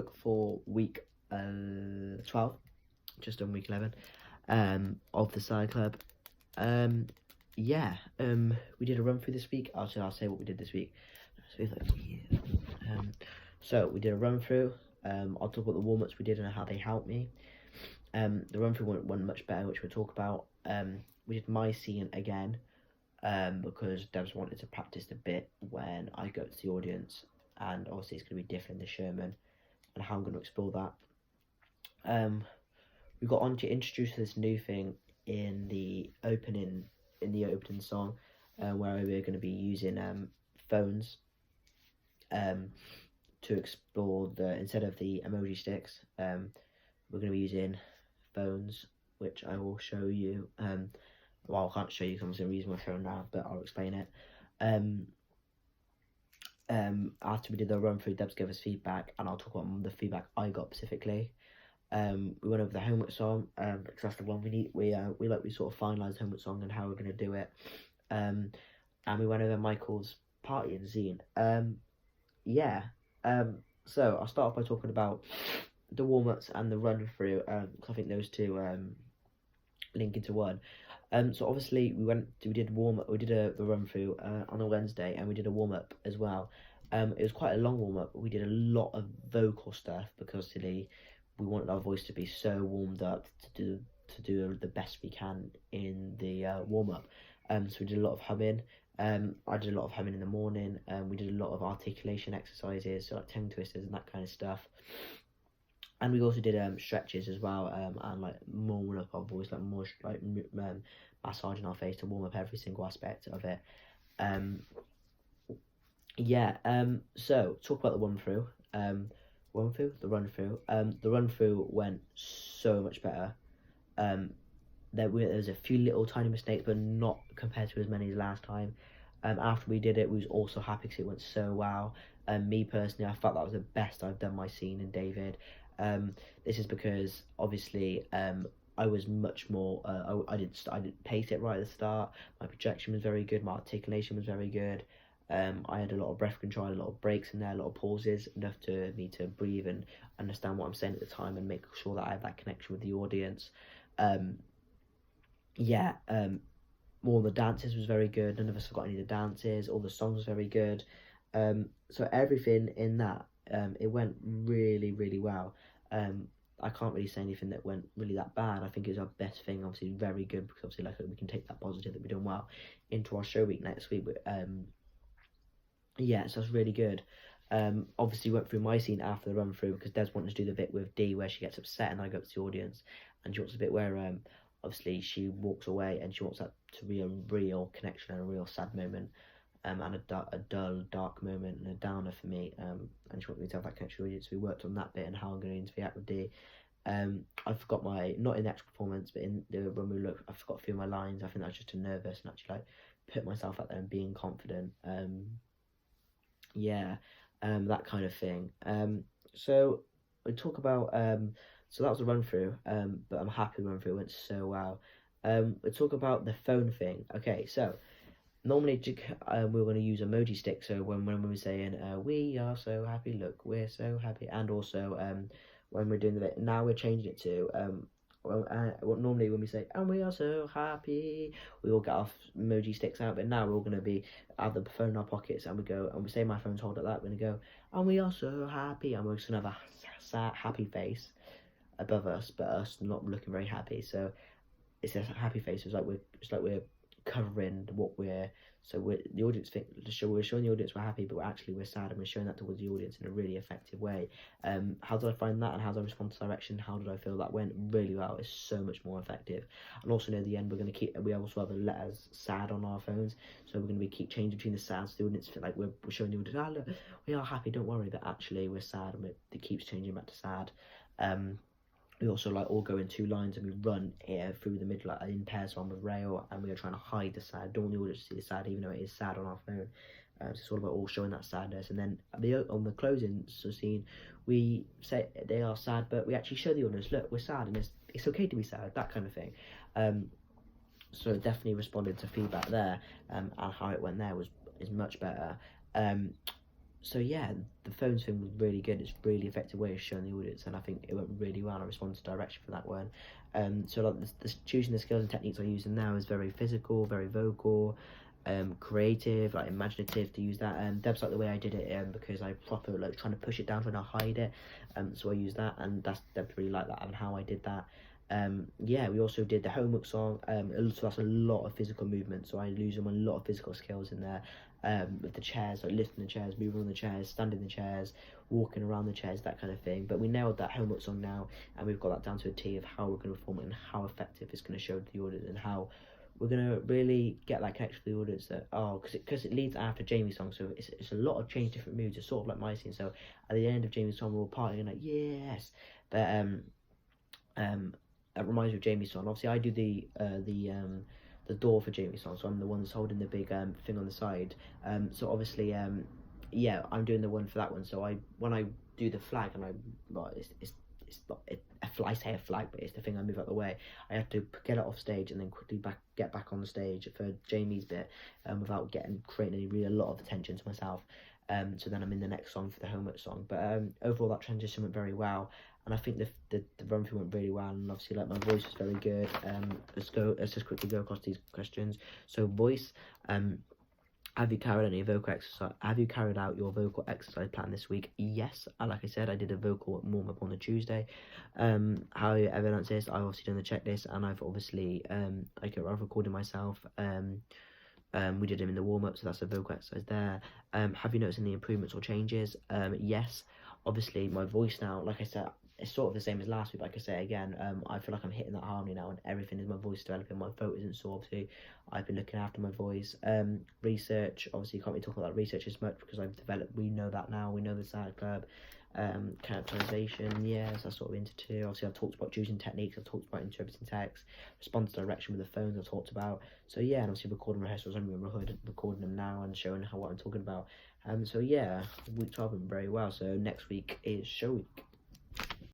Logbook for week 12, just on week 11 of the Side Club. We did a run through this week. I'll say what we did this week. So we did a run through. I'll talk about the warm-ups we did and how they helped me. The run through went much better, which we'll talk about. We did my scene again, because Debs wanted to practice a bit when I go to the audience, and obviously it's going to be different in the Sherman, and how I'm going to explore that. We got on to introduce this new thing in the opening song, where we're going to be using phones to explore instead of the emoji sticks. We're going to be using phones, which I will show you. Well, I can't show you because I'm going to use my phone now, but I'll explain it. After we did the run through, Debs gave us feedback, and I'll talk about the feedback I got specifically. We went over the homework song, because that's the one we need. We sort of finalised the homework song and how we're going to do it. And we went over Michael's party and zine. So I'll start off by talking about the warm-ups and the run through, because I think those two link into one. So obviously we did the run through on a Wednesday, and we did a warm-up as well. It was quite a long warm-up. We did a lot of vocal stuff because today we wanted our voice to be so warmed up to do the best we can in the warm-up. So we did a lot of humming. I did a lot of humming in the morning. We did a lot of articulation exercises, so like tongue twisters and that kind of stuff. And we also did stretches as well, and like more up our voice, like more like massaging our face to warm up every single aspect of it. So talk about the run through. The run through went so much better. There was a few little tiny mistakes, but not compared to as many as last time. After we did it, we was also happy because it went so well. Me personally, I felt that was the best I've done my scene in David. This is because obviously I was much more. I didn't pace it right at the start. My projection was very good. My articulation was very good. I had a lot of breath control, a lot of breaks in there, a lot of pauses, enough to me to breathe and understand what I'm saying at the time and make sure that I have that connection with the audience. All the dances was very good. None of us forgot any of the dances. All the songs was very good. So everything in that, it went really, really well. I can't really say anything that went really that bad. I think it was our best thing. Obviously, very good because obviously, like, we can take that positive that we're doing well into our show week next week. But so that's really good. Obviously, went through my scene after the run through because Des wanted to do the bit with Dee where she gets upset and I go up to the audience, and she wants a bit where obviously she walks away and she wants that to be a real connection and a real sad moment. And a dull, dark moment and a downer for me, and she wanted me to have that connection with you, so we worked on that bit and how I'm going to interact with Dee. I forgot not in the actual performance, but in the when we looked, I forgot a few of my lines. I think I was just too nervous and actually like put myself out there and being confident. That kind of thing. So we talk about so that was a run through, but I'm happy the run through went so well. We talk about the phone thing. Okay, so normally we're going to use emoji stick, so when we're saying we are so happy, look, we're so happy, and also when we're doing the bit, now we're changing it to normally when we say and we are so happy, we all get our emoji sticks out, but now we're all going to be have the phone in our pockets, and we go and we say my phone's hold like that, we're going to go and we are so happy, and we're just going to have a sad happy face above us, but us not looking very happy, so it's a happy face. It's like we're covering what the audience think, we're showing the audience we're happy, but we're sad, and we're showing that towards the audience in a really effective way. How did I find that, and how did I respond to direction? How did I feel that went really well? It's so much more effective. And also near the end, we also have the letters sad on our phones, so we're going to keep changing between the sad, so the audience feel like we're showing the audience, look, we are happy, don't worry, but actually we're sad, and it keeps changing back to sad. We also all go in two lines and we run here through the middle in pairs, one with rail, and we are trying to hide the sad. Don't want the audience to see the sad, even though it is sad on our phone. So it's all about all showing that sadness. And then on the closing scene, we say they are sad, but we actually show the audience, look, we're sad, and it's okay to be sad, that kind of thing. So definitely responded to feedback there, and how it went there is much better. So yeah, the phone thing was really good. It's a really effective way of showing the audience, and I think it went really well. I responded to direction for that one. So like choosing the skills and techniques I'm using now is very physical, very vocal, creative, like imaginative to use that. Deb's like the way I did it, because I proper like trying to push it down, trying to hide it. So I use that, and Deb really like that and how I did that. Yeah, we also did the homework song. So that's a lot of physical movement. So I lose them a lot of physical skills in there. With the chairs, like lifting the chairs, moving on the chairs, standing the chairs, walking around the chairs, that kind of thing. But we nailed that homework song now, and we've got that down to a T of how we're going to perform it and how effective it's going to show to the audience, and how we're going to really get that connection to the audience that, because it leads after Jamie's song, so it's a lot of change different moods. It's sort of like my scene. So at the end of Jamie's song, we're all partying like yes, but that reminds me of Jamie's song. Obviously, I do the door for Jamie's song, so I'm the one that's holding the big thing on the side. So obviously, yeah, I'm doing the one for that one. So when I do the flag, and well, it's not I say a flag, but it's the thing I move out of the way. I have to get it off stage and then quickly get back on the stage for Jamie's bit, without creating a lot of attention to myself. So then I'm in the next song for the homework song. But overall, that transition went very well, and I think the run through went really well. And obviously, like, my voice was very good. Let's just quickly go across these questions. So voice, have you carried out your vocal exercise plan this week? Yes. Like I said, I did a vocal warm up on the Tuesday. How I evidence this? I've obviously done the checklist, and I've obviously I've recorded myself. We did them in the warm up, so that's a vocal exercise there. Have you noticed any improvements or changes? Yes. Obviously, my voice now, like I said, it's sort of the same as last week. Like I say again, I feel like I'm hitting that harmony now, and everything is my voice developing. My throat isn't sore. Obviously, I've been looking after my voice. Research, obviously, you can't really talk about research as much because I've developed. We know that now. We know the SAD Club. Characterization, yes, that's sort of into too. Obviously, I've talked about choosing techniques. I've talked about interpreting text, response to direction with the phones. I've talked about. So yeah, and obviously recording rehearsals. I'm recording them now and showing what I'm talking about. So yeah, week 12 went very well. So next week is show week.